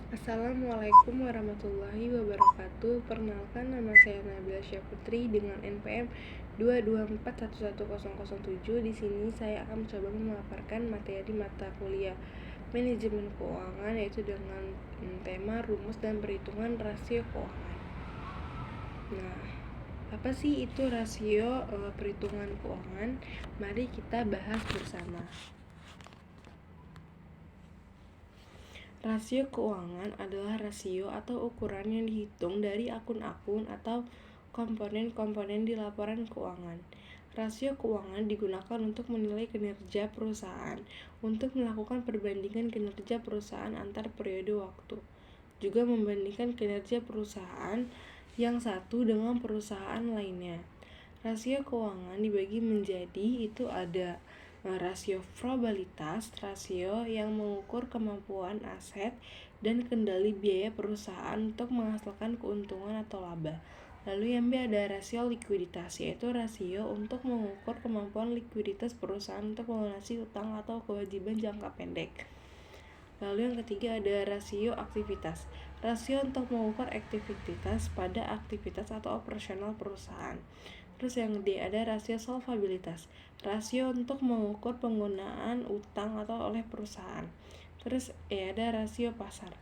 Assalamualaikum warahmatullahi wabarakatuh. Perkenalkan, nama saya Nabila Syafutri dengan NPM 224111007. Di sini saya akan mencoba memaparkan materi mata kuliah manajemen keuangan, yaitu dengan tema rumus dan perhitungan rasio keuangan. Nah, apa sih itu rasio perhitungan keuangan? Mari kita bahas bersama. Rasio keuangan adalah rasio atau ukuran yang dihitung dari akun-akun atau komponen-komponen di laporan keuangan. Rasio keuangan digunakan untuk menilai kinerja perusahaan, untuk melakukan perbandingan kinerja perusahaan antar periode waktu, juga membandingkan kinerja perusahaan yang satu dengan perusahaan lainnya. Rasio keuangan dibagi menjadi itu ada rasio probabilitas, rasio yang mengukur kemampuan aset dan kendali biaya perusahaan untuk menghasilkan keuntungan atau laba. Lalu yang B ada rasio likuiditas, yaitu rasio untuk mengukur kemampuan likuiditas perusahaan untuk melunasi utang atau kewajiban jangka pendek. Lalu yang ketiga ada rasio aktivitas, rasio untuk mengukur aktivitas pada aktivitas atau operasional perusahaan. Terus yang D ada rasio solvabilitas, rasio untuk mengukur penggunaan utang atau oleh perusahaan. Terus E ada rasio pasar,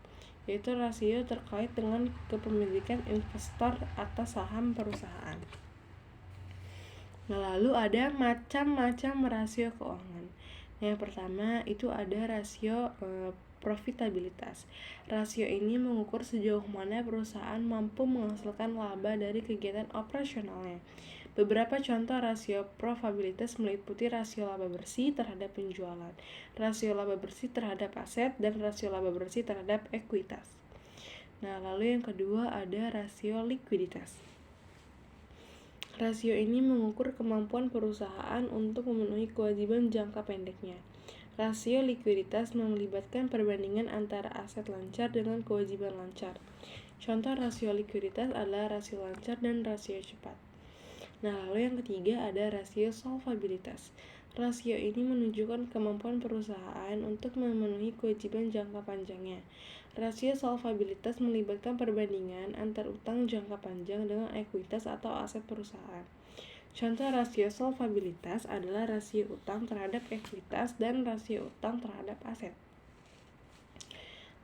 yaitu rasio terkait dengan kepemilikan investor atas saham perusahaan. Nah, lalu ada macam-macam rasio keuangan. Yang pertama itu ada rasio profitabilitas. Rasio ini mengukur sejauh mana perusahaan mampu menghasilkan laba dari kegiatan operasionalnya. Beberapa contoh rasio profitabilitas meliputi rasio laba bersih terhadap penjualan, rasio laba bersih terhadap aset, dan rasio laba bersih terhadap ekuitas. Nah, lalu yang kedua ada rasio likuiditas. Rasio ini mengukur kemampuan perusahaan untuk memenuhi kewajiban jangka pendeknya. Rasio likuiditas melibatkan perbandingan antara aset lancar dengan kewajiban lancar. Contoh rasio likuiditas adalah rasio lancar dan rasio cepat. Nah, lalu yang ketiga ada rasio solvabilitas. Rasio ini menunjukkan kemampuan perusahaan untuk memenuhi kewajiban jangka panjangnya. Rasio solvabilitas melibatkan perbandingan antar utang jangka panjang dengan ekuitas atau aset perusahaan. Contoh rasio solvabilitas adalah rasio utang terhadap ekuitas dan rasio utang terhadap aset.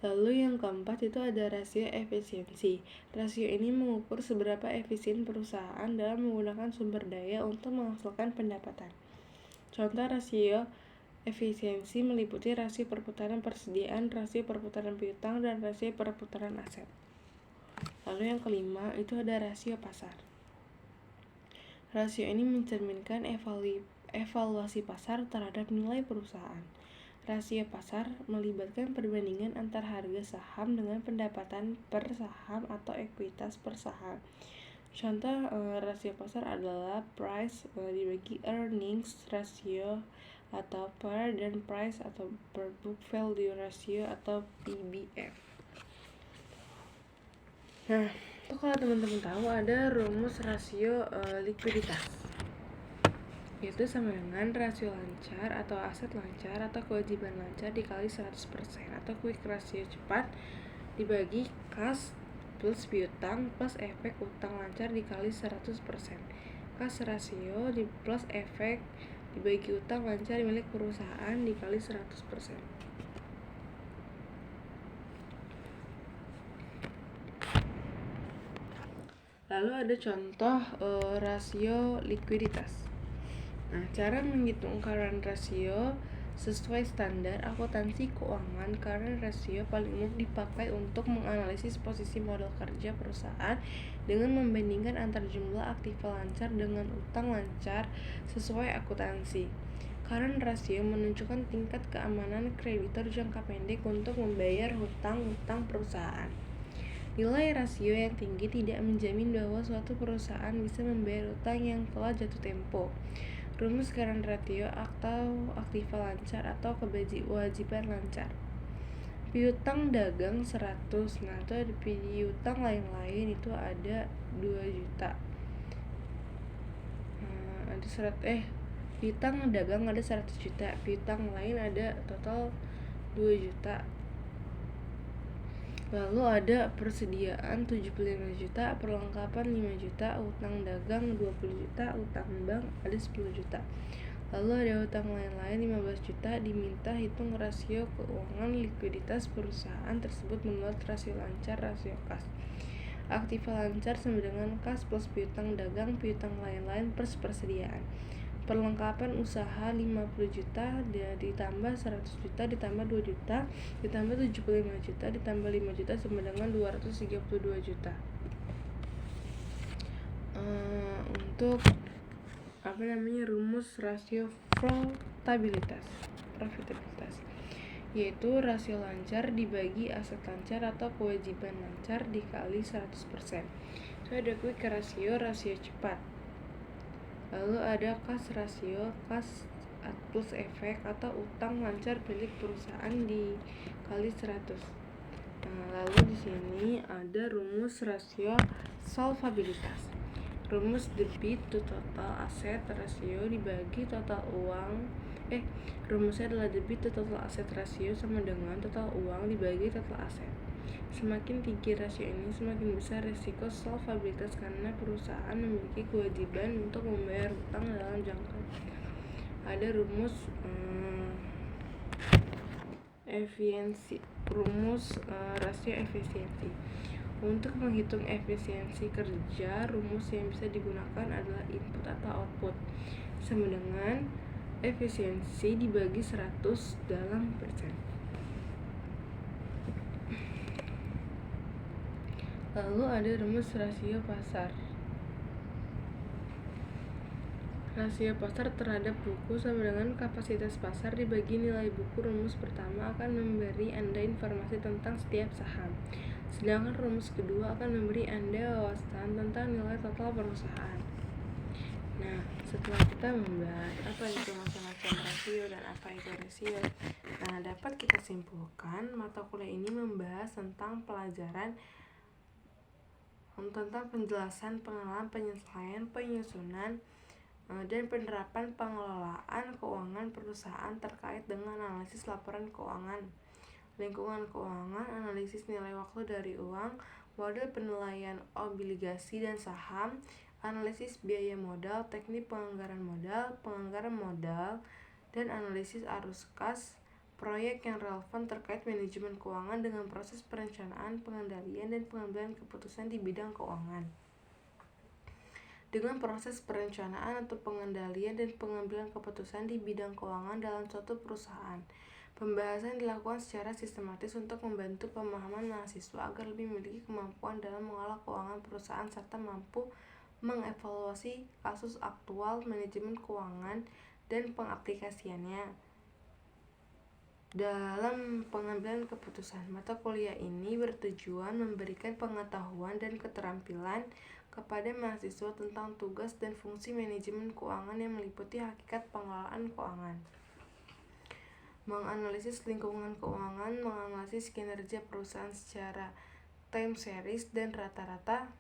Lalu yang keempat itu ada rasio efisiensi. Rasio ini mengukur seberapa efisien perusahaan dalam menggunakan sumber daya untuk menghasilkan pendapatan. Contoh rasio efisiensi meliputi rasio perputaran persediaan, rasio perputaran piutang, dan rasio perputaran aset. Lalu yang kelima itu ada rasio pasar. Rasio ini mencerminkan evaluasi pasar terhadap nilai perusahaan. Rasio pasar melibatkan perbandingan antar harga saham dengan pendapatan per saham atau ekuitas per saham. Contoh rasio pasar adalah price dibagi earnings ratio atau per dan price atau per book value ratio atau PBF. Nah, itu kalau teman-teman tahu ada rumus rasio likuiditas, yaitu sama dengan rasio lancar atau aset lancar atau kewajiban lancar dikali 100% atau quick ratio cepat dibagi kas plus piutang plus efek utang lancar dikali 100%. Kas rasio plus efek dibagi utang lancar milik perusahaan dikali 100%. Lalu ada contoh rasio likuiditas. Nah, cara menghitung current ratio sesuai standar akuntansi keuangan. Current ratio paling umum dipakai untuk menganalisis posisi modal kerja perusahaan dengan membandingkan antar jumlah aktiva lancar dengan utang lancar sesuai akuntansi. Current ratio menunjukkan tingkat keamanan kreditor jangka pendek untuk membayar hutang-hutang perusahaan. Nilai rasio yang tinggi tidak menjamin bahwa suatu perusahaan bisa membayar hutang yang telah jatuh tempo. Rumus current ratio atau aktiva lancar atau kewajiban lancar. Piutang dagang 100. Nah, itu ada piutang lain-lain itu ada 2 juta. Piutang dagang ada 100 juta. Piutang lain ada total 2 juta. Lalu ada persediaan 75 juta, perlengkapan 5 juta, utang dagang 20 juta, utang bank ada 10 juta. Lalu ada utang lain-lain 15 juta, diminta hitung rasio keuangan likuiditas perusahaan tersebut menurut rasio lancar, rasio kas. Aktiva lancar sama dengan kas plus piutang dagang, piutang lain-lain plus persediaan. Perlengkapan usaha 50 juta ditambah 100 juta ditambah 2 juta ditambah 75 juta ditambah 5 juta sama dengan 232 juta. Untuk rumus rasio profitabilitas, yaitu rasio lancar dibagi aset lancar atau kewajiban lancar dikali 100%. Itu ada quick rasio cepat. Lalu ada kas rasio, kas plus efek atau utang lancar milik perusahaan dikali 100. Lalu di sini ada rumus rasio solvabilitas. Rumus debit to total aset rasio dibagi total uang. Rumusnya adalah debit to total aset rasio sama dengan total uang dibagi total aset. Semakin tinggi rasio ini, semakin besar risiko solvabilitas karena perusahaan memiliki kewajiban untuk membayar hutang dalam jangka. Ada rumus efisiensi, rasio efisiensi. Untuk menghitung efisiensi kerja, rumus yang bisa digunakan adalah input atau output sama dengan efisiensi dibagi 100 dalam persen. Lalu ada rumus rasio pasar. Rasio pasar terhadap buku sama dengan kapasitas pasar dibagi nilai buku. Rumus pertama akan memberi Anda informasi tentang setiap saham, sedangkan rumus kedua akan memberi Anda wawasan tentang nilai total perusahaan. Nah, setelah kita membahas apa itu macam-macam rasio dan apa itu rasio, dapat kita simpulkan mata kuliah ini membahas tentang pelajaran tentang penjelasan, pengenalan, penyesuaian, penyusunan, dan penerapan pengelolaan keuangan perusahaan terkait dengan analisis laporan keuangan, lingkungan keuangan, analisis nilai waktu dari uang, model penilaian obligasi dan saham, analisis biaya modal, teknik penganggaran modal, dan analisis arus kas, proyek yang relevan terkait manajemen keuangan dengan proses perencanaan, pengendalian, dan pengambilan keputusan di bidang keuangan. Dengan proses perencanaan atau pengendalian dan pengambilan keputusan di bidang keuangan dalam suatu perusahaan, pembahasan dilakukan secara sistematis untuk membantu pemahaman mahasiswa agar lebih memiliki kemampuan dalam mengolah keuangan perusahaan serta mampu mengevaluasi kasus aktual manajemen keuangan dan pengaplikasiannya dalam pengambilan keputusan. Mata kuliah ini bertujuan memberikan pengetahuan dan keterampilan kepada mahasiswa tentang tugas dan fungsi manajemen keuangan yang meliputi hakikat pengelolaan keuangan, menganalisis lingkungan keuangan, menganalisis kinerja perusahaan secara time series dan rata-rata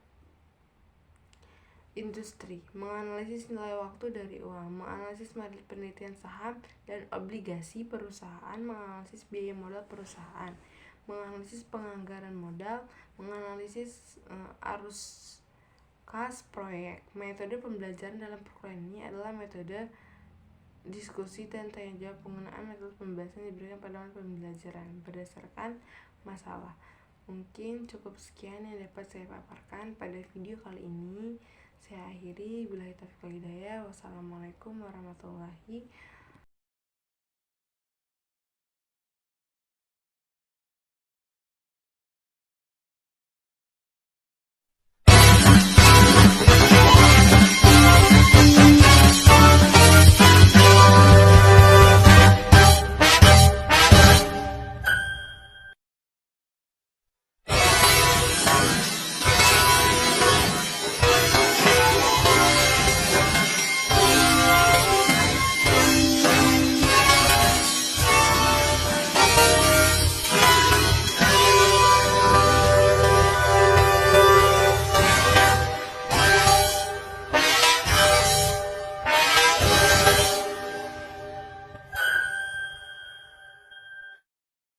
industri, menganalisis nilai waktu dari uang, menganalisis penelitian saham dan obligasi perusahaan, menganalisis biaya modal perusahaan, menganalisis penganggaran modal, menganalisis arus kas proyek. Metode pembelajaran dalam perkuliahan ini adalah metode diskusi dan tanya jawab. Penggunaan metode pembahasan diberikan pada pembelajaran berdasarkan masalah. Mungkin cukup sekian yang dapat saya paparkan pada video kali ini. Saya akhiri, billahi taufiq wal hidayah. Wassalamualaikum warahmatullahi